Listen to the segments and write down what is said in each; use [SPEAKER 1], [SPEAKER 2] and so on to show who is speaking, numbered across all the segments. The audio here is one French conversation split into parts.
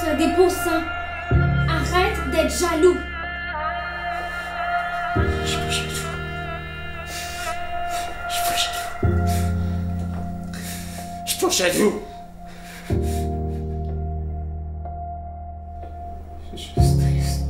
[SPEAKER 1] Tu as des beaux seins. Arrête d'être jaloux.
[SPEAKER 2] Je suis pas jaloux. Je suis pas jaloux. Je suis pas jaloux. Je suis juste triste.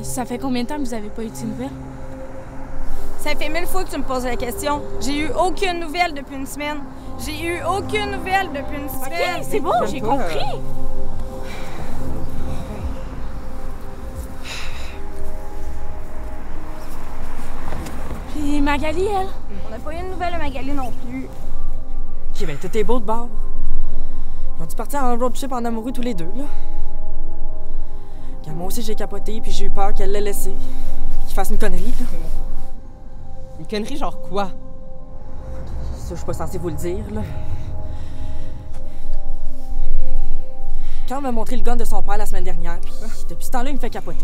[SPEAKER 3] Ça fait combien de temps que vous avez pas eu de nouvelles?
[SPEAKER 4] Ça fait 1000 fois que tu me poses la question. J'ai eu aucune nouvelle depuis une semaine. J'ai eu aucune nouvelle depuis une semaine.
[SPEAKER 3] Ok, c'est bon, j'ai compris. Puis Magali, elle?
[SPEAKER 4] On n'a pas eu de nouvelles de Magali non plus.
[SPEAKER 5] Ok, ben t'étais beau de bord. Ils ont-tu parti en road trip en amoureux tous les deux, là? Car moi aussi j'ai capoté, puis j'ai eu peur qu'elle l'ait laissé. Puis qu'il fasse une connerie, là.
[SPEAKER 6] Une connerie genre quoi?
[SPEAKER 5] Ça, je suis pas censée vous le dire, là. Quand on m'a montré le gun de son père la semaine dernière, puis depuis ce temps-là, il me fait capoter.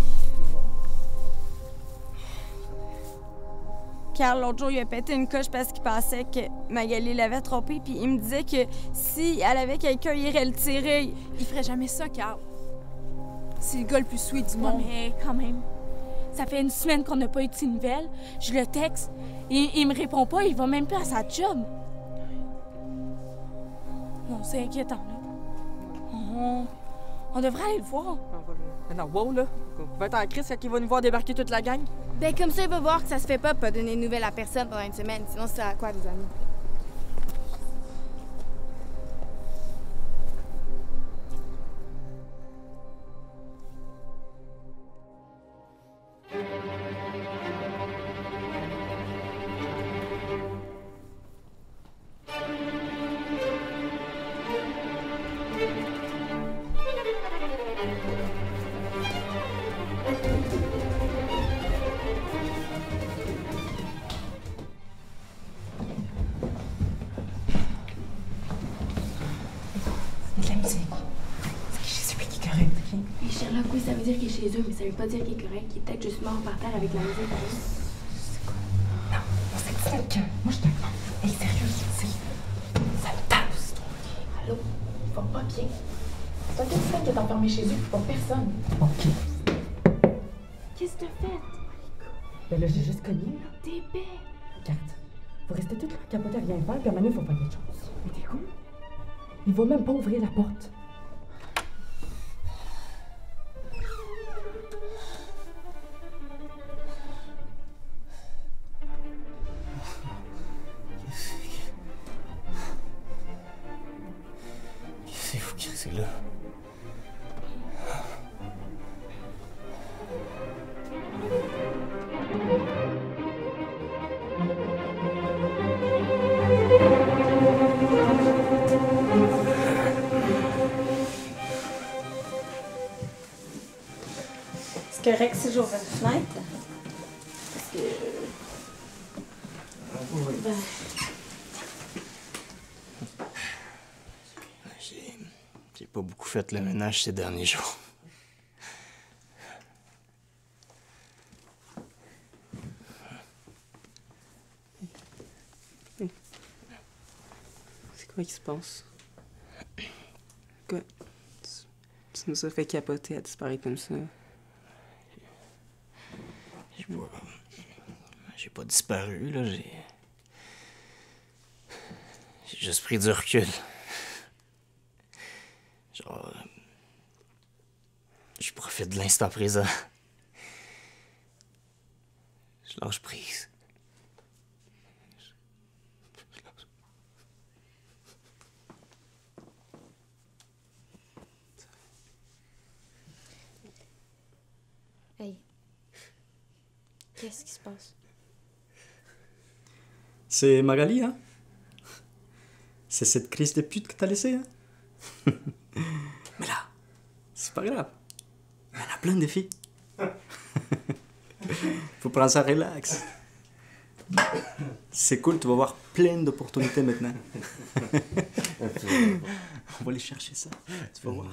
[SPEAKER 4] Carl, l'autre jour, il a pété une coche parce qu'il pensait que Magali l'avait trompé, puis il me disait que si elle avait quelqu'un, il irait le tirer.
[SPEAKER 3] Il ferait jamais ça, Carl. C'est le gars le plus sweet du monde. Mais quand même, ça fait une semaine qu'on n'a pas eu de nouvelles. Je le texte, il me répond pas, il va même plus à sa job. Non, c'est inquiétant, là. On devrait aller le voir.
[SPEAKER 5] Non, wow, là. On va être en crise quand il va nous voir débarquer toute la gang.
[SPEAKER 7] Ben comme ça, il va voir que ça se fait pas donner de nouvelles à personne pendant une semaine. Sinon, ça sert à quoi, des amis?
[SPEAKER 1] Oui, Sherlock, oui, ça veut dire qu'il est chez eux, mais ça veut pas dire qu'il est correct. Il est peut-être juste mort par terre avec la musique.
[SPEAKER 2] Non, on s'est dit quelqu'un. Moi, je te demande. Hey, sérieux, ça me tape, ce truc.
[SPEAKER 1] Allô? Il va pas bien. C'est un quelqu'un qui est enfermé chez eux, pas personne.
[SPEAKER 2] OK.
[SPEAKER 1] Qu'est-ce que t'as fait?
[SPEAKER 2] Ben là, j'ai juste cogné, là.
[SPEAKER 1] T'es bête.
[SPEAKER 2] Regarde. Faut rester toute là, capoter, rien faire, puis à un moment donné, faut faire quelque chose. Mais t'es con? Il va même pas ouvrir la porte.
[SPEAKER 8] Qu'est-ce que vous crissez là?
[SPEAKER 7] C'est correct si j'ouvre une fenêtre? Parce que... Ben...
[SPEAKER 8] J'ai pas beaucoup fait le ménage ces derniers jours.
[SPEAKER 6] C'est quoi qui se passe? Quoi? Tu nous as fait capoter à disparaître comme ça.
[SPEAKER 8] J'ai pas disparu, là. J'ai juste pris du recul. Genre... Je profite de l'instant présent. Je lâche prise.
[SPEAKER 7] Hey. Qu'est-ce qui se passe?
[SPEAKER 9] C'est Magali, hein? C'est cette crise de pute que t'as laissée, hein? Mais là, c'est pas grave. Il y en a plein de filles. Faut prendre ça relax. C'est cool, tu vas voir plein d'opportunités maintenant. On va aller chercher ça. Tu vas voir.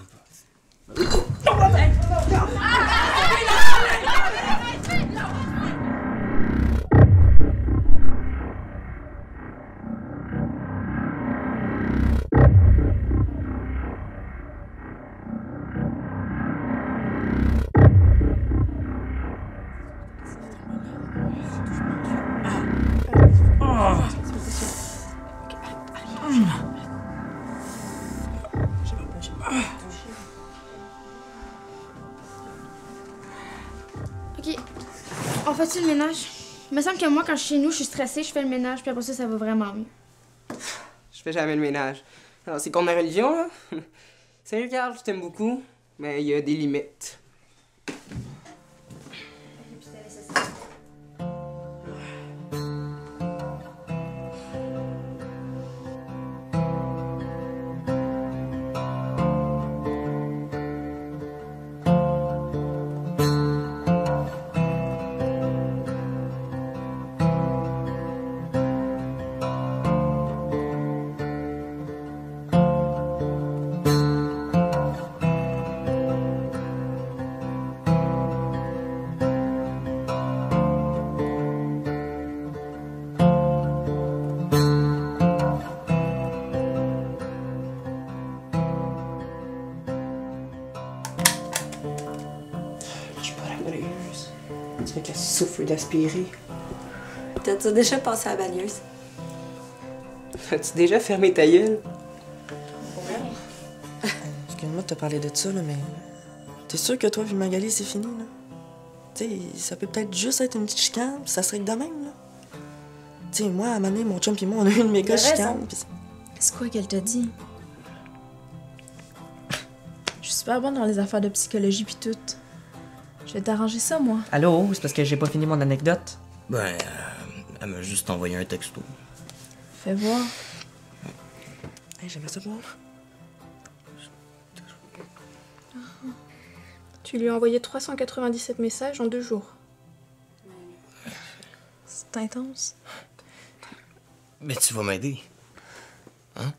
[SPEAKER 1] OK. On fait-tu le ménage? Il me semble que moi, quand je suis chez nous, je suis stressée, je fais le ménage, puis après ça va vraiment mieux.
[SPEAKER 6] Je fais jamais le ménage. Alors, c'est contre ma religion, là. Salut, Carl, je t'aime beaucoup, mais il y a des limites. On dirait qu'elle souffre d'aspirer.
[SPEAKER 2] T'as-tu déjà passé à la balieuse?
[SPEAKER 6] As-tu déjà fermé ta gueule?
[SPEAKER 5] Excuse-moi de te parler de ça, là, mais... T'es sûr que toi et Magali, c'est fini, là? Tu sais, ça peut peut-être juste être une petite chicane, pis ça serait que de même, là. Tu sais, moi, à un moment donné, mon chum pis moi, on a eu une méga chicane, pis...
[SPEAKER 10] C'est quoi qu'elle t'a dit? Je suis super bonne dans les affaires de psychologie pis tout. Je vais t'arranger ça, moi.
[SPEAKER 5] Allô? C'est parce que j'ai pas fini mon anecdote?
[SPEAKER 8] Ben, elle m'a juste envoyé un texto.
[SPEAKER 10] Fais voir.
[SPEAKER 5] Hey, j'aimerais ça voir.
[SPEAKER 10] Tu lui as envoyé 397 messages en 2 jours. C'est intense.
[SPEAKER 8] Mais tu vas m'aider. Hein?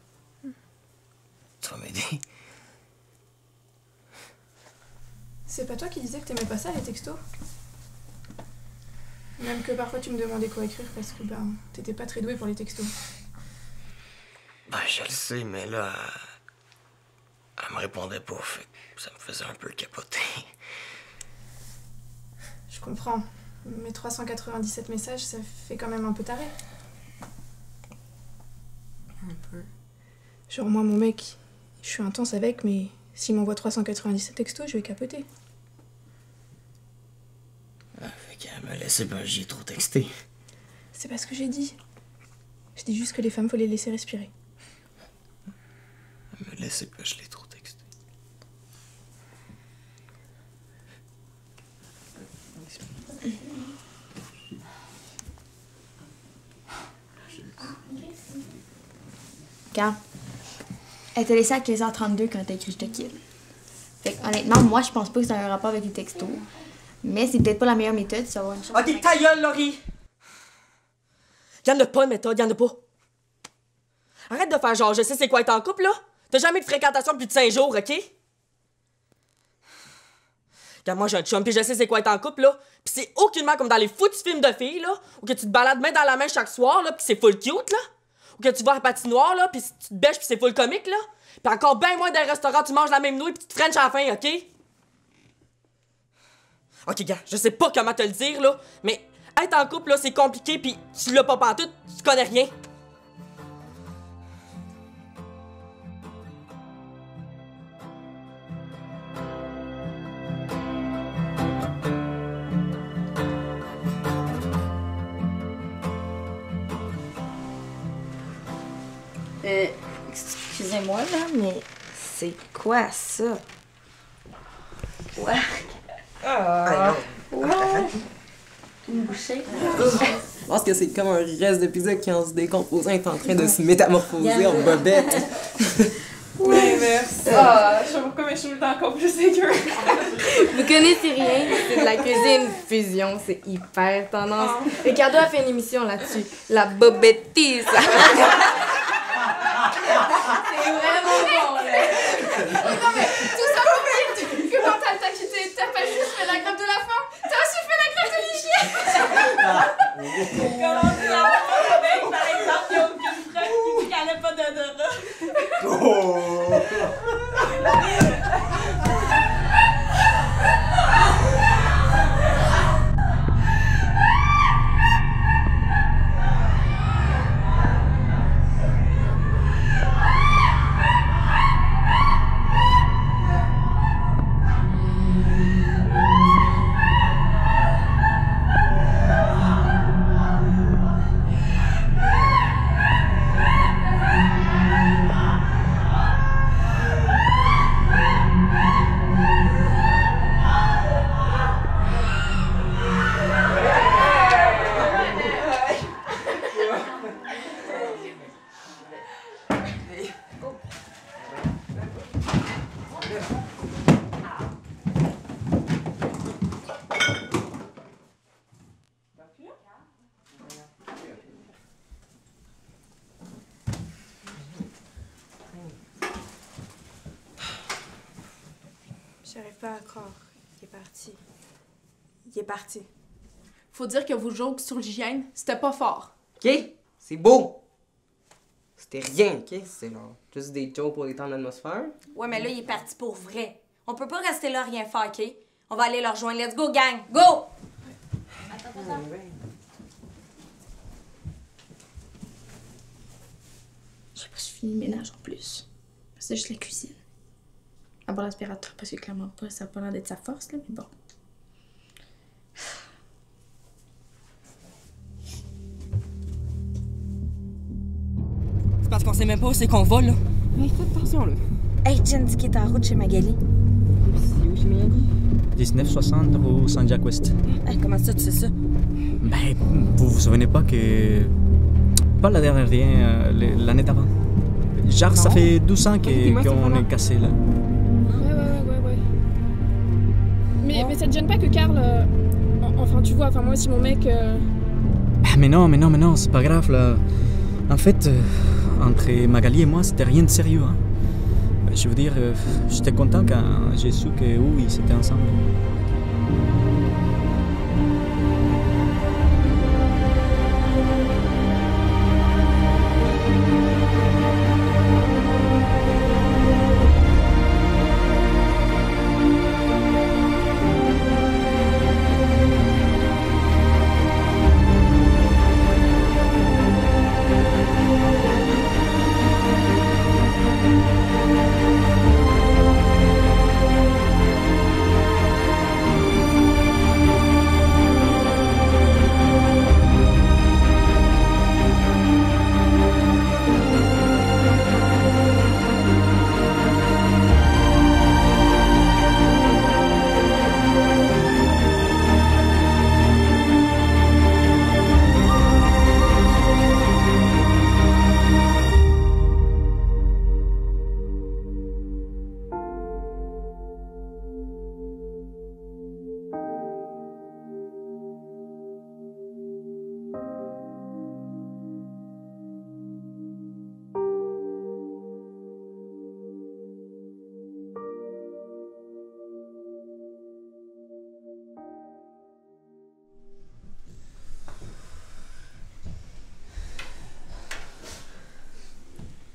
[SPEAKER 8] Tu vas m'aider.
[SPEAKER 10] C'est pas toi qui disais que t'aimais pas ça, les textos? Même que parfois tu me demandais quoi écrire parce que, t'étais pas très douée pour les textos.
[SPEAKER 8] Ben, je le sais, mais là... Elle me répondait pas, fait que ça me faisait un peu capoter.
[SPEAKER 10] Je comprends. Mais 397 messages, ça fait quand même un peu taré.
[SPEAKER 5] Un peu.
[SPEAKER 10] Genre, moi, mon mec, je suis intense avec, mais s'il m'envoie 397 textos, je vais capoter.
[SPEAKER 8] Ah, fait qu'elle m'a laissé, ben j'y ai trop texté.
[SPEAKER 10] C'est pas ce que j'ai dit. Je dis juste que les femmes, faut les laisser respirer.
[SPEAKER 8] Elle m'a laissé, ben je l'ai trop texté.
[SPEAKER 1] Regarde, elle t'a laissé à 15h32 quand t'as écrit « Je te quitte ». Fait que, honnêtement, moi, je pense pas que c'est un rapport avec les textos. Mais c'est peut-être pas la meilleure méthode, ça va avoir une chance.
[SPEAKER 5] Ok, ta gueule, Laurie! Y'en a pas de méthode, y'en a pas. Arrête de faire genre, je sais c'est quoi être en couple, là. T'as jamais eu de fréquentation depuis 5 jours, ok? Regarde, moi j'ai un chum, pis je sais c'est quoi être en couple, là. Pis c'est aucunement comme dans les foutus films de filles, là, où que tu te balades main dans la main chaque soir, là, pis c'est full cute, là. Ou que tu vas à la patinoire, là, pis tu te bêches pis c'est full comique, là. Pis encore ben moins d'un restaurant, tu manges la même nouille pis tu te frenches à la fin, ok? Ok, gars, je sais pas comment te le dire, là, mais être en couple, là, c'est compliqué pis tu l'as pas pantoute, tu connais rien.
[SPEAKER 2] Excusez-moi, là, mais c'est quoi ça? Ouais. Une bouchée?
[SPEAKER 6] Je pense que c'est comme un reste de pizza qui, en se décomposant, est en train de se métamorphoser en bobette.
[SPEAKER 10] Ou l'inverse. Ah, je sais pas pourquoi mes cheveux étaient encore plus sécures.
[SPEAKER 7] Vous connaissez rien, c'est de la cuisine fusion, c'est hyper tendance. Ricardo a fait une émission là-dessus, la bobettise. C'est vraiment bon, là.
[SPEAKER 10] Non mais, tout ça pour dire que quand t'as quitté, t'as pas juste fait la grève de la faim, t'as aussi fait la grève de l'hygiène.
[SPEAKER 3] Comment tu l'as fait, par exemple, il y a aucune preuve qui dit qu'elle n'a pas d'odorat.
[SPEAKER 10] J'arrive pas à croire. Il est parti. Il est parti.
[SPEAKER 11] Faut dire que vos jokes sur l'hygiène, c'était pas fort.
[SPEAKER 6] OK? C'est beau! C'était rien, OK? C'est genre juste des jokes pour détendre l'atmosphère.
[SPEAKER 4] Ouais, mais là, il est parti pour vrai. On peut pas rester là rien faire, OK? On va aller leur rejoindre. Let's go, gang! Go! Attends.
[SPEAKER 1] Je sais pas si je finis le ménage en plus. C'est juste la cuisine. À part l'aspirateur, parce que clairement pas, ça a pas l'air d'être sa force, là, mais bon.
[SPEAKER 5] C'est parce qu'on sait même pas où c'est qu'on va, là.
[SPEAKER 4] Mais faites attention, là. Hey, Jen dit qu'il est en route chez Magali.
[SPEAKER 6] C'est où chez Magali?
[SPEAKER 9] 1960 rue Saint-Jacques-Ouest.
[SPEAKER 4] Hey, comment ça, tu sais ça?
[SPEAKER 9] Ben, vous vous souvenez pas que... Pas la dernière, l'année d'avant. Genre, ça fait 12 ans qu'on est cassé, là.
[SPEAKER 10] Ouais. Mais ça te gêne pas que Carl... Enfin, tu vois, enfin moi aussi, mon mec...
[SPEAKER 9] Ah, mais non, c'est pas grave, là. En fait, entre Magali et moi, c'était rien de sérieux, hein. Je veux dire, j'étais content quand j'ai su que oui, ils étaient ensemble.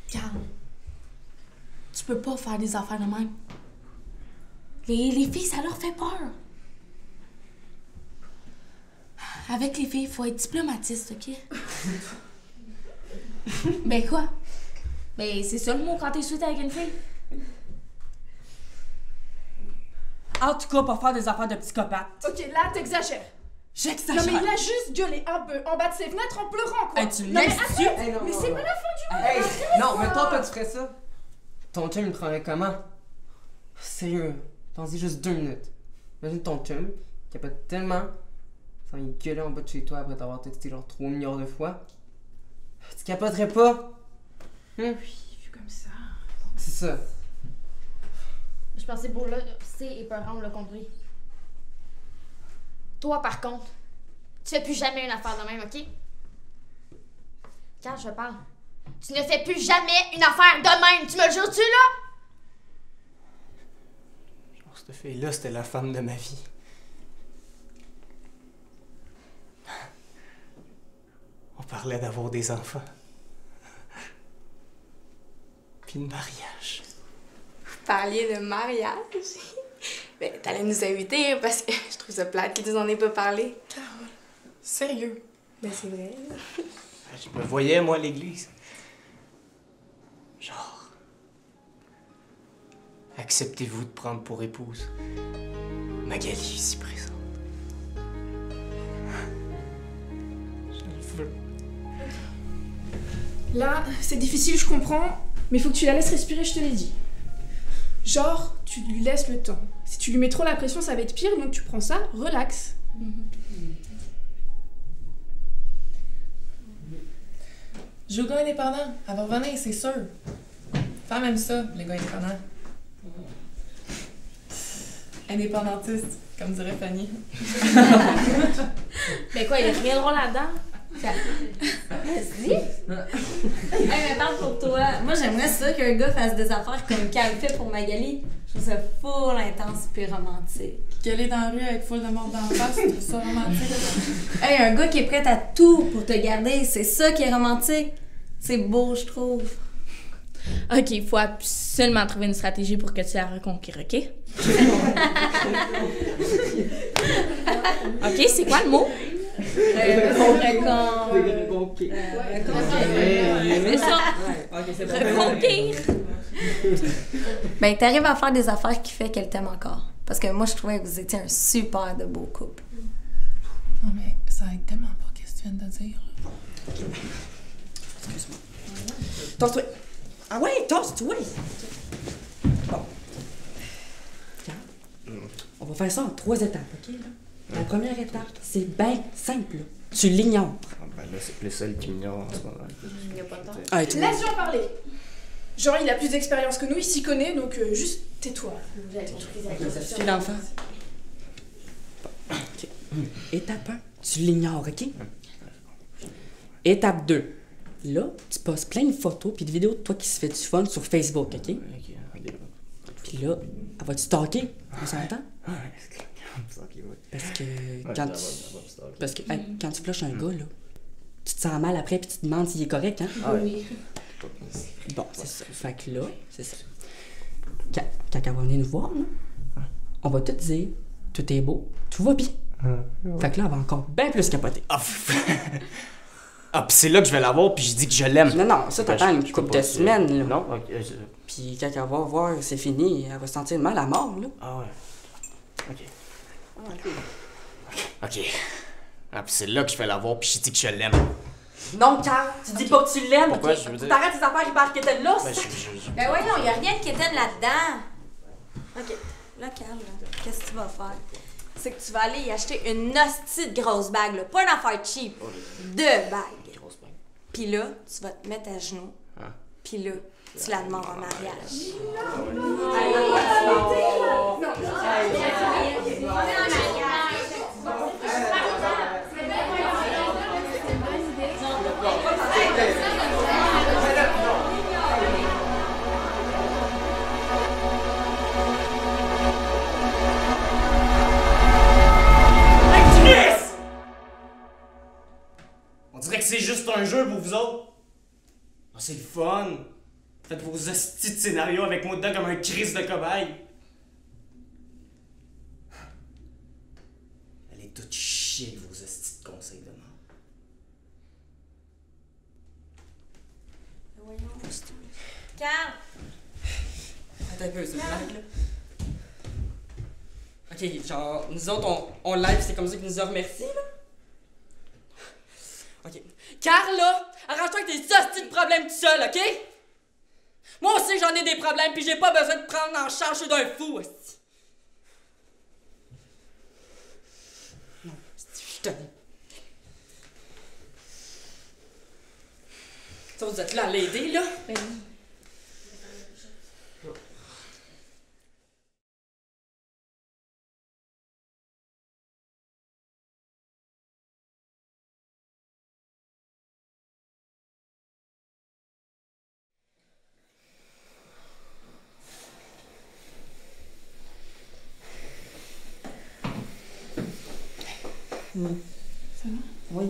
[SPEAKER 11] Carl, tu peux pas faire des affaires de même. Les filles, ça leur fait peur. Avec les filles, il faut être diplomatiste, OK? Ben quoi? Ben c'est ça le mot quand t'es suite avec une fille.
[SPEAKER 5] En tout cas, pas faire des affaires de psychopathe.
[SPEAKER 10] Ok, là, t'exagères.
[SPEAKER 5] J'exagère.
[SPEAKER 10] Non, mais il a juste gueulé un peu en bas de ses fenêtres en pleurant, quoi.
[SPEAKER 5] Hey, tu
[SPEAKER 10] Non, mais
[SPEAKER 5] laisses
[SPEAKER 10] attends,
[SPEAKER 5] dessus?
[SPEAKER 6] Hey, non,
[SPEAKER 10] mais
[SPEAKER 6] non,
[SPEAKER 10] c'est
[SPEAKER 6] non.
[SPEAKER 10] pas la fin du monde.
[SPEAKER 6] Hey,
[SPEAKER 10] arrête-moi.
[SPEAKER 6] non, mais toi, tu ferais ça. Ton chum, il te prendrait comment? Sérieux, t'en-y juste 2 minutes. Imagine ton chum, qui capote tellement, sans y gueuler en bas de chez toi après t'avoir texté genre 3 milliards de fois. Tu capoterais pas?
[SPEAKER 10] Oui, vu comme ça.
[SPEAKER 6] C'est ça.
[SPEAKER 1] Je pensais pour là, c'est épeurant, on l'a compris. Toi, par contre, tu fais plus jamais une affaire de même, OK? Quand je parle, tu ne fais plus jamais une affaire de même. Tu me le jures-tu, là?
[SPEAKER 6] Genre, cette fille-là, c'était la femme de ma vie. On parlait d'avoir des enfants. Puis de mariage.
[SPEAKER 7] Vous parliez de mariage? Ben, t'allais nous inviter parce que je trouve ça plate qu'ils nous en aient pas parlé.
[SPEAKER 6] Carole, sérieux?
[SPEAKER 7] Ben, c'est vrai.
[SPEAKER 6] Je me voyais, moi, à l'église. Genre... Acceptez-vous de prendre pour épouse Magali ici présente? Je le veux.
[SPEAKER 10] Là, c'est difficile, je comprends, mais faut que tu la laisses respirer, je te l'ai dit. Genre, tu lui laisses le temps. Si tu lui mets trop la pression, ça va être pire, donc tu prends ça, relax.
[SPEAKER 2] Je veux gars indépendant. Elle va revenir, c'est sûr. Femme aime ça, les gars indépendants. Indépendantiste, comme dirait Fanny.
[SPEAKER 3] Mais quoi, il y a rien de drôle là-dedans?
[SPEAKER 12] Vas-y. Hey, mais parle pour toi. Moi, j'aimerais ça qu'un gars fasse des affaires comme Cal fait pour Magali. Je trouve ça full intense pis romantique.
[SPEAKER 2] Qu'elle est dans la rue avec full de morts d'en face, c'est ça romantique.
[SPEAKER 12] Hey, un gars qui est prêt à tout pour te garder, c'est ça qui est romantique. C'est beau, je trouve.
[SPEAKER 3] OK, il faut absolument trouver une stratégie pour que tu la reconquires, OK? OK, c'est quoi le mot?
[SPEAKER 12] C'est ça. Reconquérir. Ben, t'arrives à faire des affaires qui fait qu'elle t'aime encore. Parce que moi, je trouvais que vous étiez un super de beau couple.
[SPEAKER 2] Non, mais ça aide tellement pas qu'est-ce que tu viens de dire, là.
[SPEAKER 5] Excuse-moi. Tosse-toi. Ah ouais, tosse-toi. Bon. On va faire ça en 3 étapes, OK? Là? La première étape, c'est bien simple. Là. Tu l'ignores.
[SPEAKER 8] Ah, ben là, c'est plus celle qui m'ignore en ce moment.
[SPEAKER 1] Il n'y a pas de temps.
[SPEAKER 5] Ah, et toi?
[SPEAKER 10] Laisse-le parler. Genre, il a plus d'expérience que nous, il s'y connaît, donc juste tais-toi.
[SPEAKER 5] Tu l'enfant. OK. Étape 1, tu l'ignores, OK? Étape 2. Là, tu postes plein de photos puis de vidéos de toi qui se fait du fun sur Facebook, OK? Puis là, elle va te stalker, on s'entend? Parce que quand tu flushes un gars, là, tu te sens mal après puis tu te demandes s'il est correct, hein?
[SPEAKER 1] Oui.
[SPEAKER 5] Bon, c'est ça. Fait que là, c'est ça. Quand elle va venir nous voir, là, on va tout dire, tout est beau, tout va bien. Fait que là, elle va encore bien plus capoter.
[SPEAKER 6] Ah, pis c'est là que je vais la voir, puis je dis que je l'aime.
[SPEAKER 5] Non, ça t'attends une couple de semaines, là.
[SPEAKER 6] Non, ok.
[SPEAKER 5] Puis quand elle va voir, c'est fini, elle va se sentir mal à mort, là.
[SPEAKER 6] Ah ouais. Ok. Ah, pis c'est là que je vais la voir, puis je dis que je l'aime.
[SPEAKER 5] Non, Carl, tu dis pas que tu l'aimes.
[SPEAKER 6] Pourquoi,
[SPEAKER 5] ok?
[SPEAKER 6] je veux dire-
[SPEAKER 5] T'arrêtes tes affaires hyper qu'étaient là,
[SPEAKER 6] Ben,
[SPEAKER 5] ça.
[SPEAKER 12] Ben voyons, y a rien de quétaine là-dedans. OK. Là, Carl, là, qu'est-ce que tu vas faire? C'est que tu vas aller y acheter une hostie de grosse bague, là. Pas une affaire cheap. 2 bagues. Puis là, tu vas te mettre à genoux. Puis là, tu la demandes en mariage.
[SPEAKER 6] On dirait que c'est juste un jeu pour vous autres. Ah, c'est le fun. Faites vos hosties de scénarios avec moi dedans comme un crise de cobaye. Allez tout chier avec vos hosties de conseils de mort.
[SPEAKER 12] Carl!
[SPEAKER 5] Attends un peu, c'est une blague, là. Ok, genre, nous autres, on live, c'est comme ça qu'ils nous ont remerciés, là. Ok. Carla, arrange-toi avec tes hosties de problèmes tout seul, ok? Moi aussi, j'en ai des problèmes, puis j'ai pas besoin de prendre en charge ceux d'un fou, hostie. Non, hostie, je te dis. Ça, vous êtes là à l'aider, là?
[SPEAKER 10] Ça va?
[SPEAKER 11] Oui.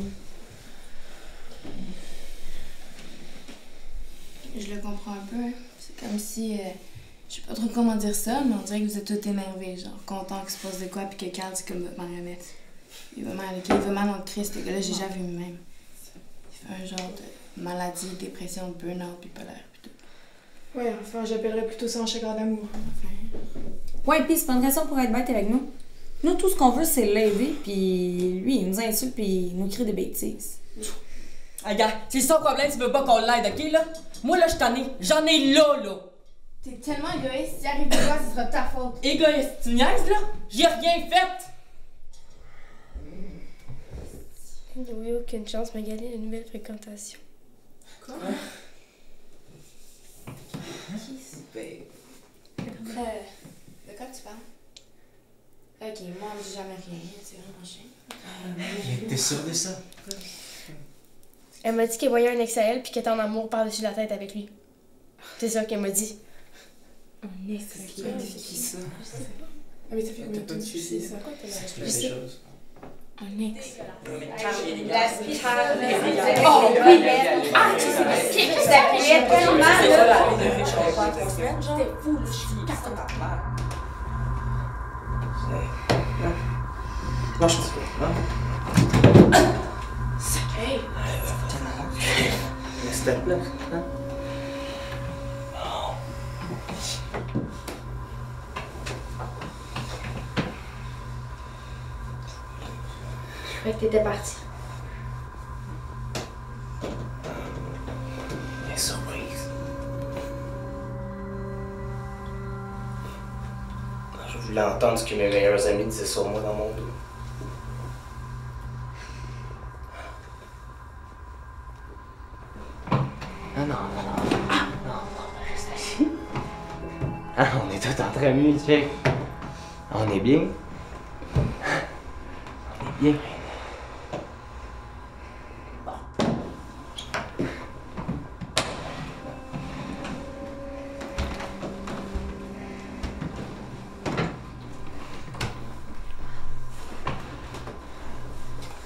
[SPEAKER 7] Je le comprends un peu. Hein. C'est comme si... je sais pas trop comment dire ça, mais on dirait que vous êtes tous énervés, genre content qu'il se passe de quoi, puis que Carl, c'est comme votre marionnette. Il va mal dans le Christ, ce gars-là, j'ai jamais vu même. Il fait un genre de maladie, dépression, burn-out, bipolaire, pis tout.
[SPEAKER 10] Ouais, enfin, j'appellerais plutôt ça un chagrin d'amour.
[SPEAKER 4] Ouais, pis c'est pas une raison pour être bête avec nous. Nous, tout ce qu'on veut, c'est l'aider, pis lui, il nous insulte, pis il nous crie des bêtises.
[SPEAKER 5] Regarde, c'est son problème, tu veux pas qu'on l'aide, ok, là? Moi, là, j'en ai là!
[SPEAKER 7] T'es tellement égoïste, si arrive de quoi, ce sera ta faute.
[SPEAKER 5] Égoïste, tu me niaises, là? J'ai rien fait!
[SPEAKER 13] Oui, aucune chance, Magali a une nouvelle fréquentation.
[SPEAKER 7] Quoi? De quoi tu parles? Ok, moi, on me dit jamais rien, c'est vraiment chiant.
[SPEAKER 8] T'es sûr de ça?
[SPEAKER 13] Elle m'a dit qu'elle voyait un ex à elle puis qu'elle était en amour par-dessus la tête avec lui. C'est ça qu'elle m'a dit.
[SPEAKER 7] Un ex?
[SPEAKER 10] Qui ça? Ah, mais ça fait combien de temps que tu sais ça?
[SPEAKER 8] Je sais.
[SPEAKER 7] Un ex.
[SPEAKER 12] La spirale. Oh oui! Ah, tu sais, qui s'appelait tellement.
[SPEAKER 5] C'était fou, je suis
[SPEAKER 8] Non, je pense pas.
[SPEAKER 7] Hey!
[SPEAKER 8] S'il te plaît.
[SPEAKER 13] Je croyais que t'étais partie.
[SPEAKER 8] Bien surprise. Je voulais entendre ce que mes meilleurs amis disaient sur moi dans mon dos. Reste assis. Ah, on est tous entre amis, check. On est bien. On est bien.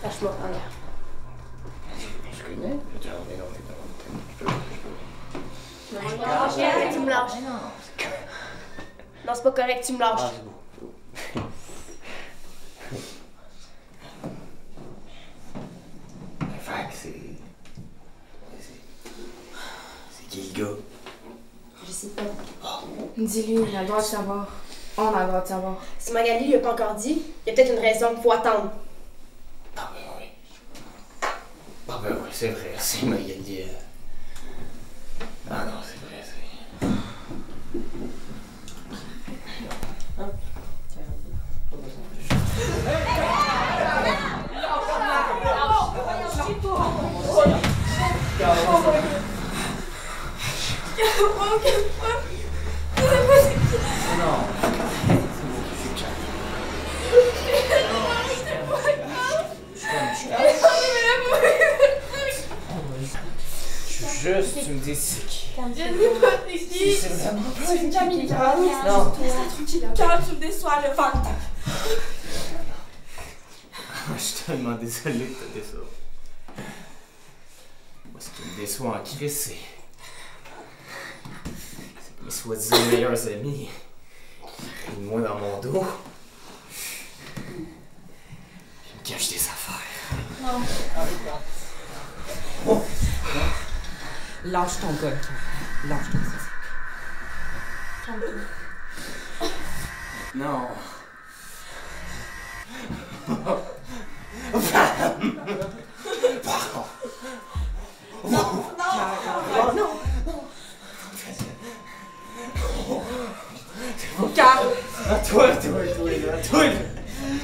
[SPEAKER 13] Lâche-moi, regarde.
[SPEAKER 8] Je connais. Je veux dire, on est dans
[SPEAKER 13] Tu me lâches. Non, c'est pas correct, tu me lâches.
[SPEAKER 8] Ah, c'est beau. Fait que c'est qui le gars?
[SPEAKER 13] Je sais pas.
[SPEAKER 7] Dis-lui, il a le droit de savoir. On a le droit de savoir.
[SPEAKER 13] Si Magali lui a pas encore dit, il y a peut-être une raison, faut attendre.
[SPEAKER 8] Ah ben oui. Ah ben oui, c'est vrai, c'est Magali. Ah non, c'est vrai, c'est... Juste, tu me dis c'est qui? C'est vraiment pas
[SPEAKER 3] C'est Camille.
[SPEAKER 8] Non.
[SPEAKER 3] Carl, tu me déçois, le fan.
[SPEAKER 8] Je suis tellement désolé que t'as déçu. Moi, ce qui me déçoit en Christ, c'est que mes soi-disant meilleurs amis, et moi dans mon dos, ils me cachent des affaires.
[SPEAKER 3] Non.
[SPEAKER 8] Oh.
[SPEAKER 5] Lâche ton gars, lâche ton gars.
[SPEAKER 8] Non. Pardon.
[SPEAKER 3] Non.
[SPEAKER 8] C'est bon.
[SPEAKER 3] Carl.
[SPEAKER 8] À toi.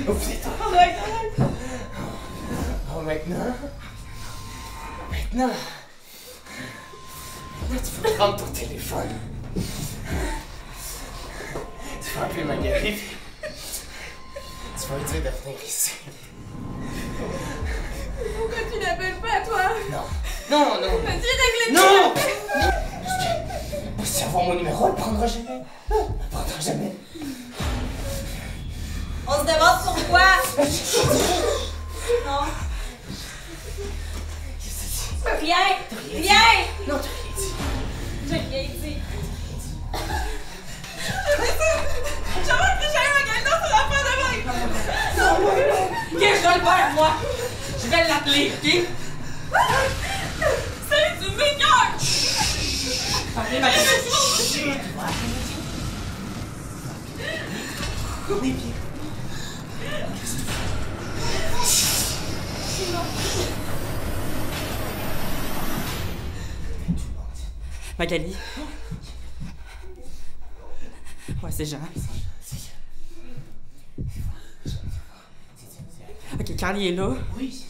[SPEAKER 8] Oh putain. Oh, maintenant, tu peux prendre ton téléphone. Tu vas appeler Magali. Tu vas lui dire de venir ici.
[SPEAKER 3] Pourquoi tu l'appelles pas, toi?
[SPEAKER 8] Non.
[SPEAKER 3] Vas-y, règle-le.
[SPEAKER 8] Non. Si avoir mon numéro, elle le prendra jamais.
[SPEAKER 12] On se demande pourquoi.
[SPEAKER 5] l'appeler, ok? C'est du meilleur! Allez, Magali! Magali. Ouais, c'est Jean. Ok, Carly est là.
[SPEAKER 8] Oui,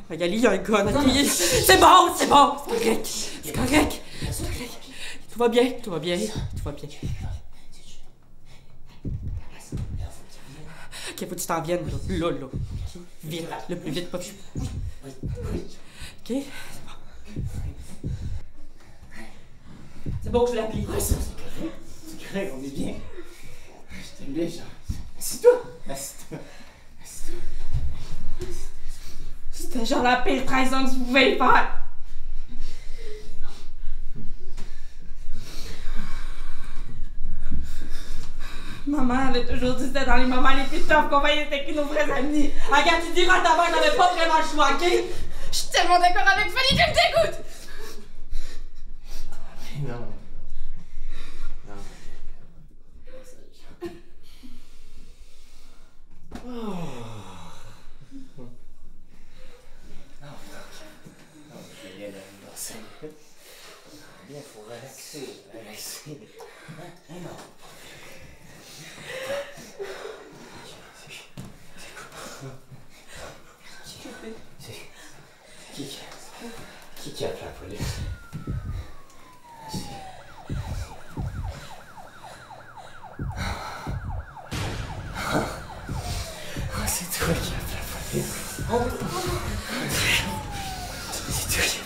[SPEAKER 5] Magali, il y a un gun. Okay? C'est bon, c'est bon. C'est correct. C'est correct. C'est correct. Tout va bien, tout va bien, tout va bien. Ok, faut que tu t'en viennes, là. Okay? Vite, le plus vite possible. Ok? C'est bon que je l'appelle.
[SPEAKER 8] Ouais, ça, c'est correct, on est bien. Je t'aime bien, Jean. Assis-toi. Assis-toi.
[SPEAKER 5] C'était genre la pire trahison que tu pouvais faire. Maman, elle a toujours dit que c'était dans les moments les plus tough qu'on voyait c'était qui nos vrais amis. Regarde, tu diras à ta mère, t'avais pas vraiment le choix, ok?
[SPEAKER 10] Je suis tellement d'accord avec Fanny, tu me dégoûtes!
[SPEAKER 8] Non. Non. Bien, faut relaxer. Non. Qui appelle la police? C'est toi qui appelle la police. C'est toi qui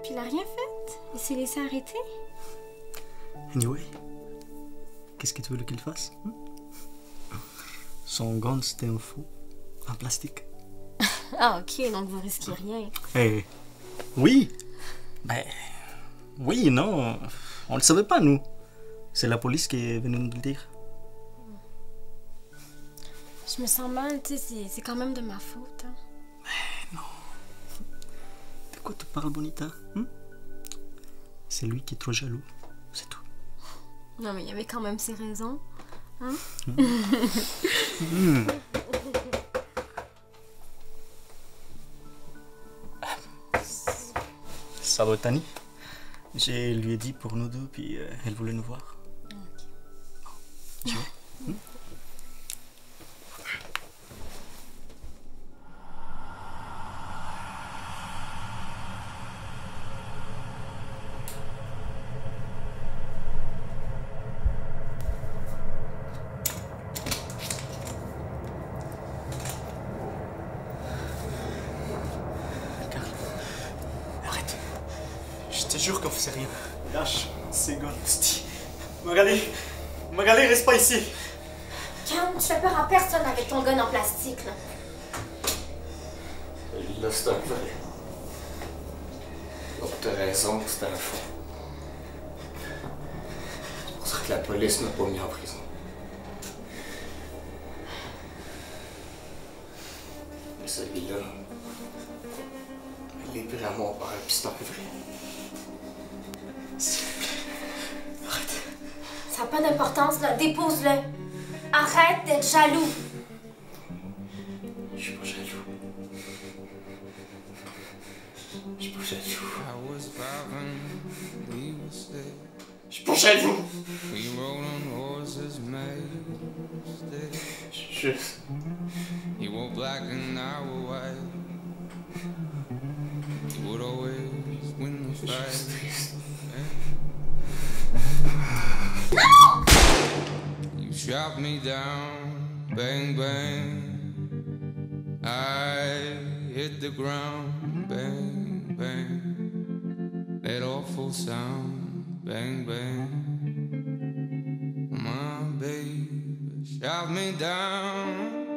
[SPEAKER 13] Puis il a rien fait. Il s'est laissé arrêter.
[SPEAKER 9] Anyway, qu'est-ce que tu veux qu'il fasse? Son gun, c'était un faux, en plastique.
[SPEAKER 13] Ah, ok, donc vous risquez rien.
[SPEAKER 9] Eh, oui. Ben, oui, non, on le savait pas, nous. C'est la police qui est venue nous le dire.
[SPEAKER 13] Je me sens mal, tu sais, c'est quand même de ma faute. Hein.
[SPEAKER 9] Mais non. De quoi tu parles, Bonita? C'est lui qui est trop jaloux, c'est tout.
[SPEAKER 13] Non, mais il y avait quand même ses raisons. Hein?
[SPEAKER 9] Ça va, Tani? Je lui ai dit pour nous deux, puis elle voulait nous voir. Tu veux? Je te jure qu'on faisait rien. Lâche ces gars, hostie. Magali, reste pas ici.
[SPEAKER 13] Calme, tu fais peur à personne avec ton gun en plastique, là.
[SPEAKER 8] Là, c'est un vrai. Donc, t'as raison, c'est un faux. C'est pour ça que la police m'a pas mis en prison. Mais celui-là, il est pris à mon père, pis c'est un vrai.
[SPEAKER 13] Arrête. Ça n'a pas d'importance, là. Dépose-le. Arrête d'être jaloux.
[SPEAKER 8] Je suis pas jaloux. Je suis pas jaloux. Je suis pas jaloux. Juste.
[SPEAKER 14] You were black and I were white. You would always win the fight. You shot me down, bang, bang. I hit the ground, bang, bang. That awful sound, bang, bang. My baby shot me down.